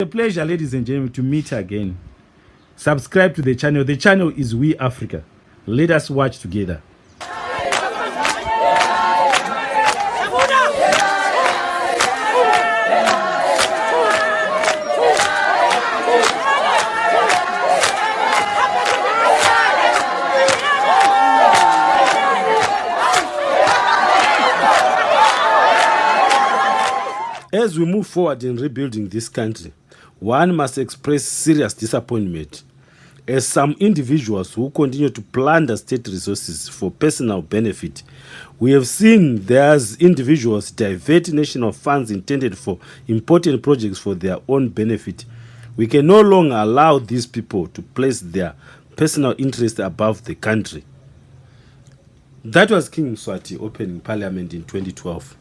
A pleasure, ladies and gentlemen, to meet again. Subscribe to the channel. The channel is We Africa. Let us watch together. As we move forward in rebuilding this country, one must express serious disappointment as some individuals who continue to plunder state resources for personal benefit. We have seen there's individuals divert national funds intended for important projects for their own benefit. We can no longer allow these people to place their personal interest above the country. That was King Mswati opening parliament in 2012.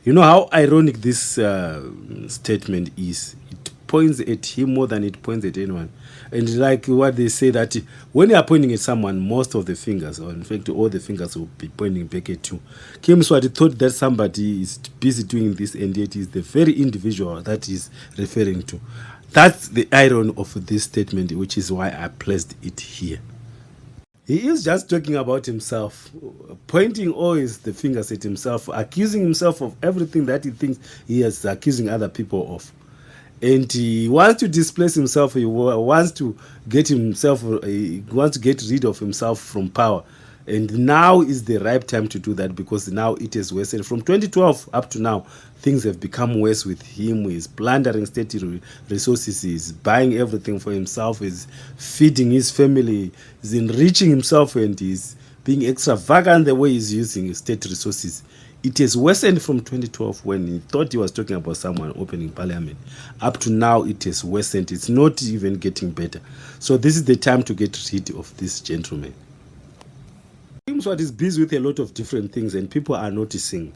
You know how ironic this statement is. It points at him more than it points at anyone. And like what they say, that when you are pointing at someone, most of the fingers, or in fact all the fingers, will be pointing back at you. Kim Mswati thought that somebody is busy doing this, and yet is the very individual that he's referring to. That's the irony of this statement, which is why I placed it here. He is just talking about himself, pointing always the fingers at himself, accusing himself of everything that he thinks he is accusing other people of. And he wants to displace himself, he wants to get rid of himself from power. And now is the right time to do that, because now it is worsened. From 2012 up to now, things have become worse with him. He's plundering state resources, he's buying everything for himself, he's feeding his family, he's enriching himself, and he's being extravagant the way he's using state resources. It has worsened from 2012, when he thought he was talking about someone opening parliament. Up to now, it has worsened. It's not even getting better. So this is the time to get rid of this gentleman. Mswati is busy with a lot of different things, and people are noticing.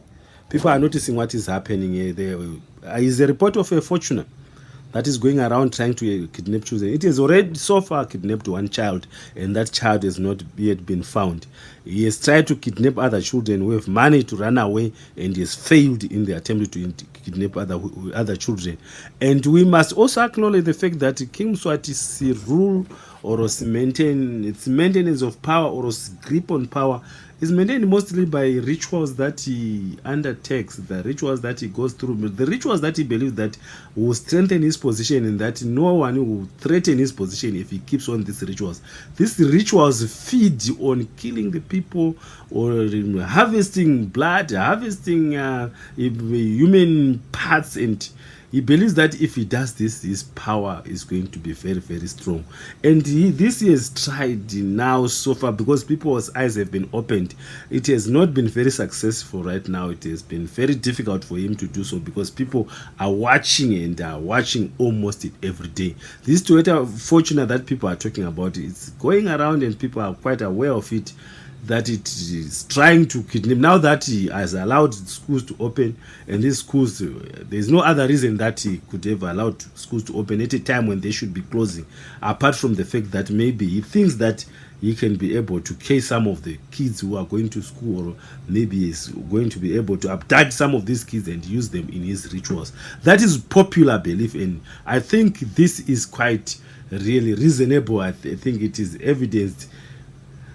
People are noticing what is happening here. There is a report of a fortuner that is going around trying to kidnap children. It has already so far kidnapped one child, and that child has not yet been found. He has tried to kidnap other children who have money to run away, and he has failed in the attempt to kidnap other children. And we must also acknowledge the fact that King Mswati's rule, or its maintenance of power, or its grip on power, is maintained mostly by rituals that he undertakes, the rituals that he goes through, the rituals that he believes that will strengthen his position, and that no one will threaten his position if he keeps on these rituals. These rituals feed on killing the people, or harvesting blood, harvesting human parts, and he believes that if he does this, his power is going to be very, very strong. And this he has tried now so far, because people's eyes have been opened. It has not been very successful right now. It has been very difficult for him to do so, because people are watching, and are watching almost every day. This Toyota Fortuner that people are talking about, it's going around, and people are quite aware of it, that it is trying to kidnap. Now that he has allowed schools to open, and these schools, there's no other reason that he could have allowed schools to open at a time when they should be closing, apart from the fact that maybe he thinks that he can be able to case some of the kids who are going to school, or maybe he's going to be able to abduct some of these kids and use them in his rituals. That is popular belief, and I think this is quite really reasonable. I think it is evidenced.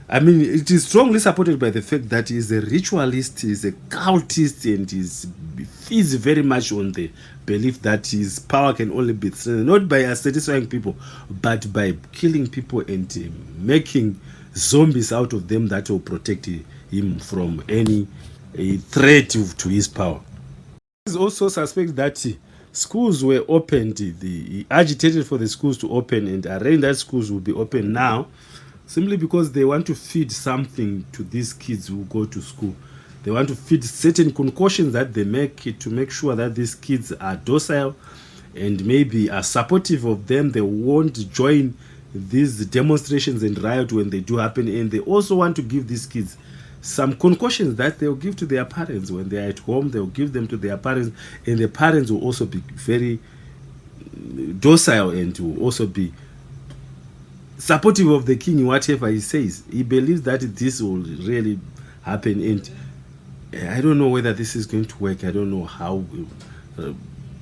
I mean, it is strongly supported by the fact that he is a ritualist, he is a cultist, and he feeds very much on the belief that his power can only be strengthened, not by satisfying people, but by killing people and making zombies out of them that will protect him from any threat to his power. He is also suspect that schools were opened. He agitated for the schools to open, and arranged that schools will be open now, simply because they want to feed something to these kids who go to school. They want to feed certain concoctions that they make to make sure that these kids are docile, and maybe are supportive of them. They won't join these demonstrations and riot when they do happen. And they also want to give these kids some concoctions that they'll give to their parents. When they're at home, they'll give them to their parents, and the parents will also be very docile, and will also be supportive of the king in whatever he says. He believes that this will really happen, and I don't know whether this is going to work. I don't know how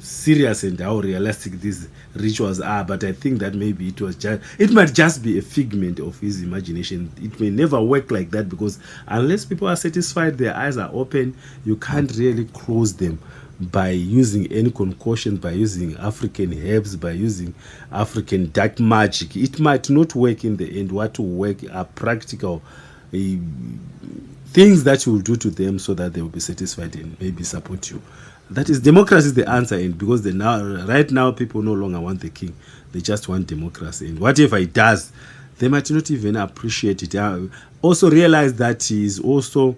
serious and how realistic these rituals are, but I think that maybe it might just be a figment of his imagination. It may never work like that, because unless people are satisfied, their eyes are open, you can't really close them by using any concoction, by using African herbs, by using African dark magic. It might not work in the end. What will work are practical things that you will do to them so that they will be satisfied and maybe support you. That is, democracy is the answer, and because right now people no longer want the king, they just want democracy, and whatever he does, they might not even appreciate it. Also realize that he is also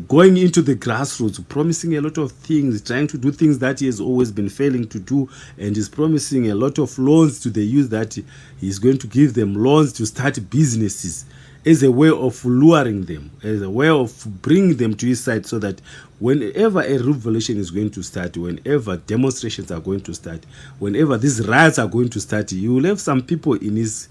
going into the grassroots, promising a lot of things, trying to do things that he has always been failing to do, and is promising a lot of loans to the youth, that he is going to give them loans to start businesses, as a way of luring them, as a way of bringing them to his side, so that whenever a revolution is going to start, whenever demonstrations are going to start, whenever these riots are going to start, you will have some people in his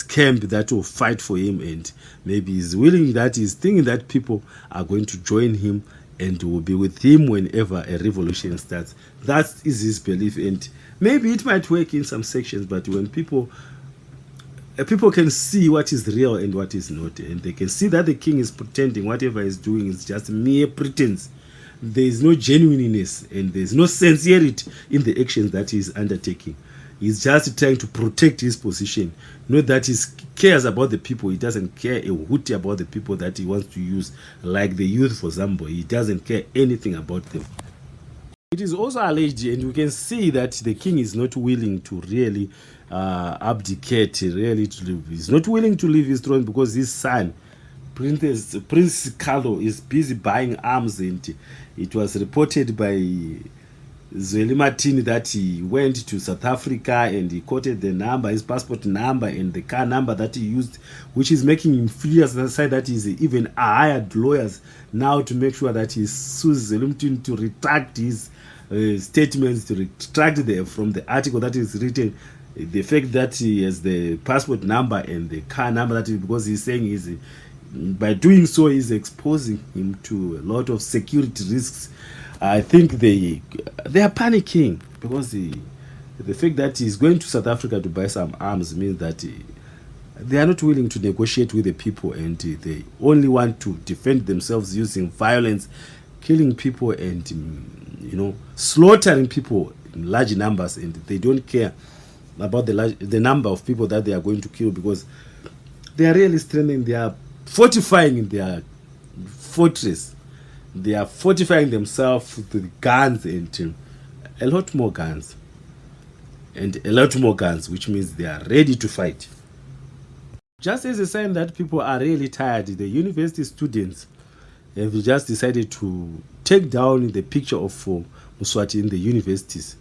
camp that will fight for him, and maybe he's willing, that he's thinking that people are going to join him and will be with him whenever a revolution starts. That is his belief, and maybe it might work in some sections, but when people can see what is real and what is not, and they can see that the king is pretending, whatever he's doing is just mere pretense. There is no genuineness and there is no sincerity in the actions that he is undertaking. He's just trying to protect his position. Not that he cares about the people. He doesn't care a hoot about the people that he wants to use, like the youth, for example. He doesn't care anything about them. It is also alleged, and we can see that the king is not willing to really abdicate, really to leave. He's not willing to leave his throne, because his son, Prince Carlo, is busy buying arms, and it was reported by Zweli Martin that he went to South Africa and he quoted the number, his passport number and the car number that he used, which is making him furious. The side that he's even hired lawyers now to make sure that he sues Zweli Martin to retract his statements, to retract from the article that is written, the fact that he has the passport number and the car number, that is because he's saying by doing so he's exposing him to a lot of security risks. I think they are panicking, because the fact that he's going to South Africa to buy some arms means that they are not willing to negotiate with the people, and they only want to defend themselves using violence, killing people, and slaughtering people in large numbers, and they don't care about the number of people that they are going to kill, because they are really strengthening, they are fortifying in their fortress. They are fortifying themselves with guns, and a lot more guns, which means they are ready to fight. Just as a sign that people are really tired, the university students have just decided to take down the picture of Mswati in the universities.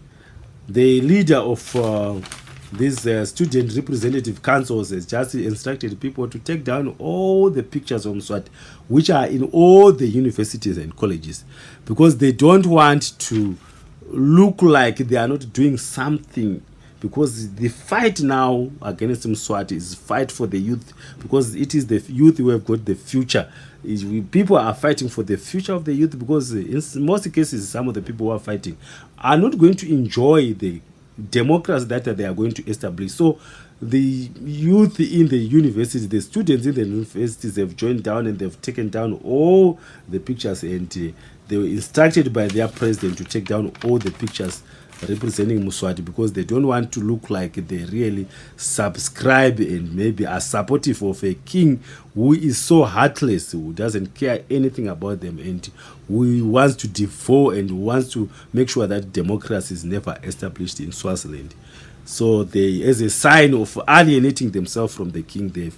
The leader of these student representative councils has just instructed people to take down all the pictures of Mswati, which are in all the universities and colleges, because they don't want to look like they are not doing something, because the fight now against Mswati is fight for the youth, because it is the youth who have got the future. People are fighting for the future of the youth, because in most cases some of the people who are fighting are not going to enjoy the democracy that they are going to establish. So the youth in the universities, the students in the universities, have joined down and they've taken down all the pictures, and they were instructed by their president to take down all the pictures representing Mswati, because they don't want to look like they really subscribe and maybe are supportive of a king who is so heartless, who doesn't care anything about them, and who wants to devour and wants to make sure that democracy is never established in Swaziland. So they, as a sign of alienating themselves from the king, they've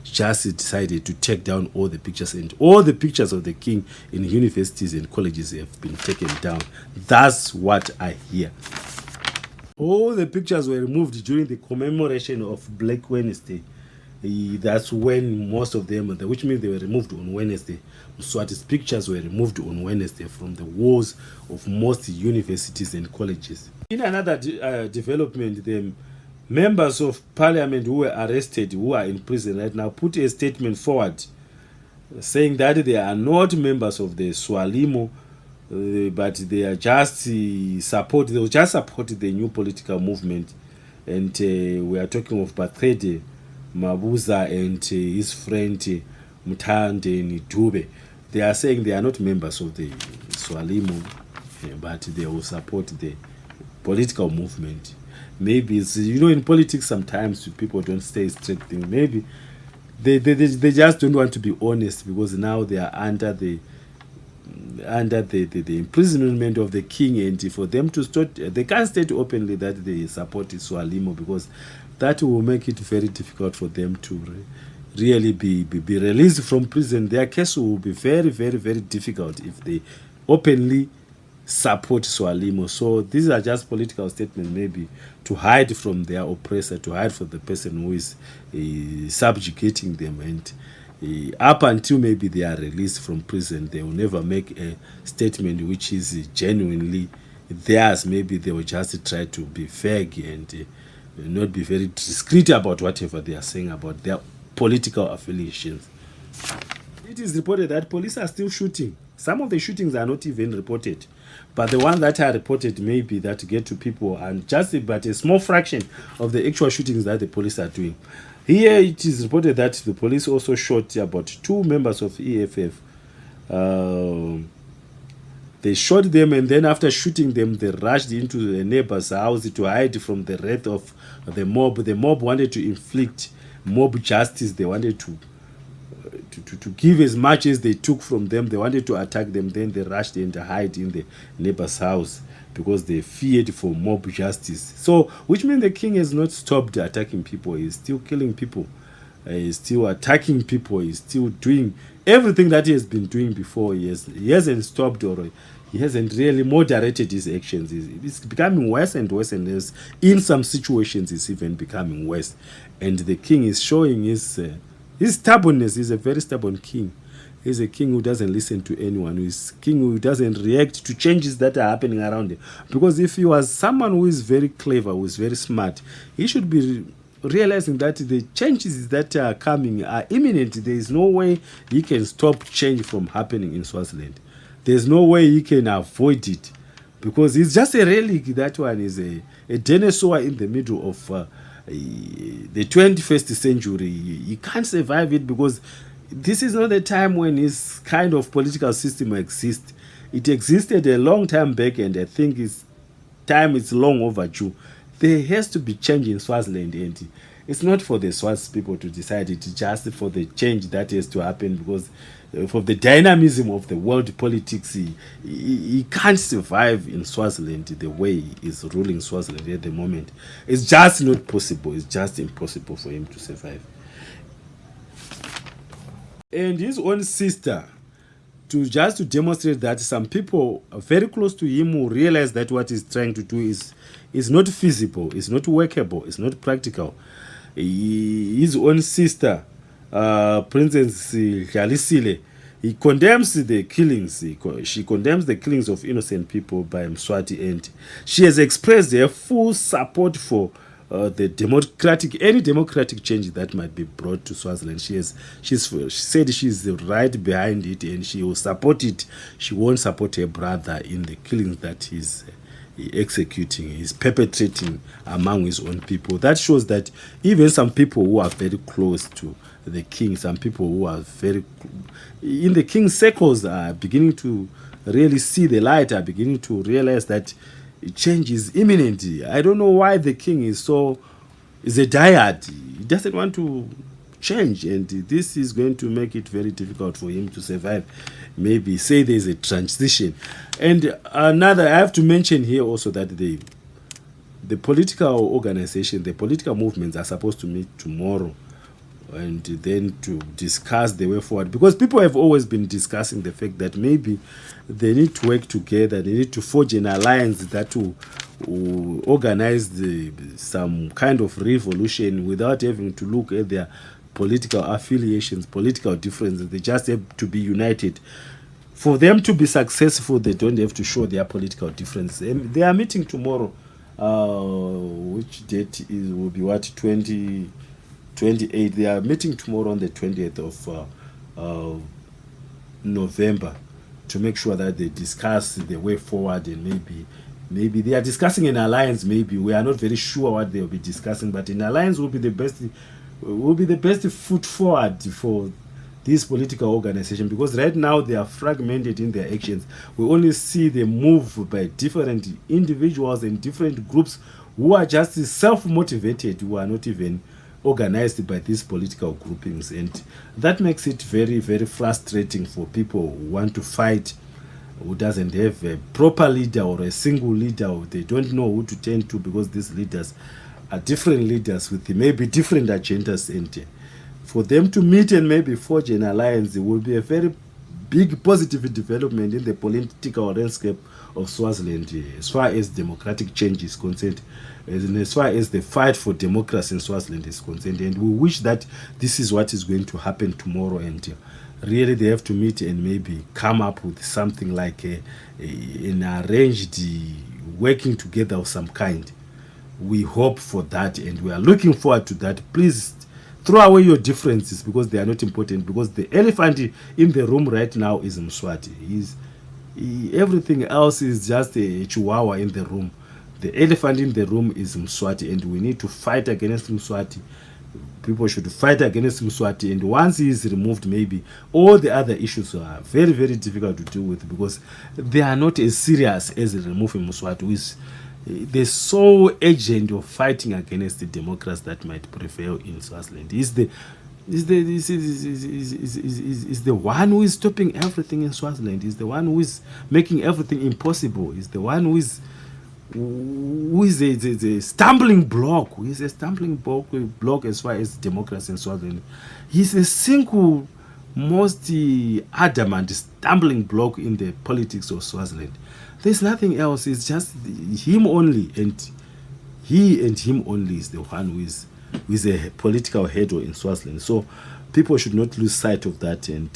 just decided to take down all the pictures, and all the pictures of the king in universities and colleges have been taken down. That's what I hear. All the pictures were removed during the commemoration of Black Wednesday. That's when most of them, which means they were removed on Wednesday. Mswati's pictures were removed on Wednesday from the walls of most universities and colleges. In another development, the members of parliament who were arrested, who are in prison right now, put a statement forward saying that they are not members of the Swalimo but they are just they will just support the new political movement. And we are talking of Batrede Mabuza and his friend Mutande Dube. They are saying they are not members of the Swalimo, but they will support the political movement. Maybe it's, in politics sometimes people don't say straight things. Maybe they just don't want to be honest, because now they are under the imprisonment of the king, and for them to start, they can't state openly that they support Swalimo, because that will make it very difficult for them to really be released from prison. Their case will be very, very, very difficult if they openly support Swalimo. So these are just political statements, maybe to hide from their oppressor, to hide from the person who is subjugating them. And up until maybe they are released from prison, they will never make a statement which is genuinely theirs. Maybe they will just try to be vague and not be very discreet about whatever they are saying about their political affiliations. It is reported that police are still shooting. Some of the shootings are not even reported, but the ones that are reported, maybe that get to people, and just but a small fraction of the actual shootings that the police are doing. Here it is reported that the police also shot about 2 members of EFF. They shot them, and then after shooting them, they rushed into a neighbor's house to hide from the wrath of the mob. The mob wanted to inflict mob justice. They wanted to give as much as they took from them. They wanted to attack them. Then they rushed in to hide in the neighbor's house because they feared for mob justice. So, which means the king has not stopped attacking people. He's still killing people. He's still attacking people. He's still doing everything that he has been doing before. He hasn't stopped, or he hasn't really moderated his actions. It's becoming worse and worse, and in some situations it's even becoming worse. And the king is showing his stubbornness. He's a very stubborn king. He's a king who doesn't listen to anyone. He's a king who doesn't react to changes that are happening around him. Because if he was someone who is very clever, who is very smart, he should be realizing that the changes that are coming are imminent. There is no way he can stop change from happening in Swaziland. There's no way he can avoid it, because it's just a relic. That one is a dinosaur in the middle of the 21st century. You can't survive it, because this is not the time when this kind of political system exists. It existed a long time back, and I think time is long overdue. There has to be change in Swaziland, and it's not for the Swazi people to decide. It's just for the change that has to happen, because for the dynamism of the world politics, he can't survive in Swaziland the way he is ruling Swaziland at the moment. It's just not possible. It's just impossible for him to survive. And his own sister, to demonstrate that some people very close to him who realize that what he's trying to do is not feasible, is not workable, is not practical. His own sister, Pretense, he condemns the killings. She condemns the killings of innocent people by Mswati, and she has expressed her full support for any democratic change that might be brought to Swaziland. She said she's right behind it, and she will support it. She won't support her brother in the killings that he's executing, he's perpetrating among his own people. That shows that even some people who are very close to the king, some people who are very in the king's circles, are beginning to really see the light, are beginning to realize that change is imminent. I don't know why the king is a diehard. He doesn't want to change, and this is going to make it very difficult for him to survive. Maybe say there's a transition. And another, I have to mention here also that the political organization, the political movements are supposed to meet tomorrow, and then to discuss the way forward, because people have always been discussing the fact that maybe they need to work together, they need to forge an alliance that will organize some kind of revolution without having to look at their political affiliations, political differences. They just have to be united. For them to be successful, they don't have to show their political differences. And they are meeting tomorrow, which date will be what, 28. They are meeting tomorrow on the 20th of November. to make sure that they discuss the way forward, and maybe they are discussing an alliance. Maybe we are not very sure what they will be discussing, but an alliance will be the best foot forward for this political organization, because right now they are fragmented in their actions. We only see the move by different individuals and different groups who are just self-motivated, who are not even organized by these political groupings, and that makes it very, very frustrating for people who want to fight, who doesn't have a proper leader or a single leader, or they don't know who to turn to, because these leaders are different leaders with maybe different agendas, and for them to meet and maybe forge an alliance, it will be a very big positive development in the political landscape of Swaziland, as far as democratic change is concerned, and as far as the fight for democracy in Swaziland is concerned. And we wish that this is what is going to happen tomorrow, and really they have to meet and maybe come up with something like an arranged working together of some kind. We hope for that, and we are looking forward to that. Please throw away your differences, because they are not important, because the elephant in the room right now is Mswati. Everything else is just a chihuahua in the room. The elephant in the room is Mswati, and we need to fight against Mswati. People should fight against Mswati, and once he is removed, maybe all the other issues are very, very difficult to deal with, because they are not as serious as removing Mswati, who is the sole agent of fighting against the democrats that might prevail in Swaziland. Is the one who is stopping everything in Swaziland. Is the one who is making everything impossible. Is the one who is a stumbling block. Who is a stumbling block as far as democracy in Swaziland. He's a single most adamant stumbling block in the politics of Swaziland. There's nothing else. It's just him only, and he and him only is the one who is a political head in Swaziland. So people should not lose sight of that, and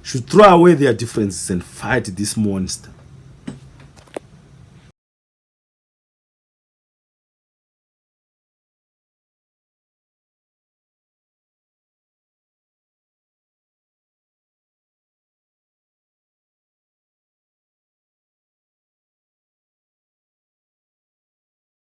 should throw away their differences and fight this monster.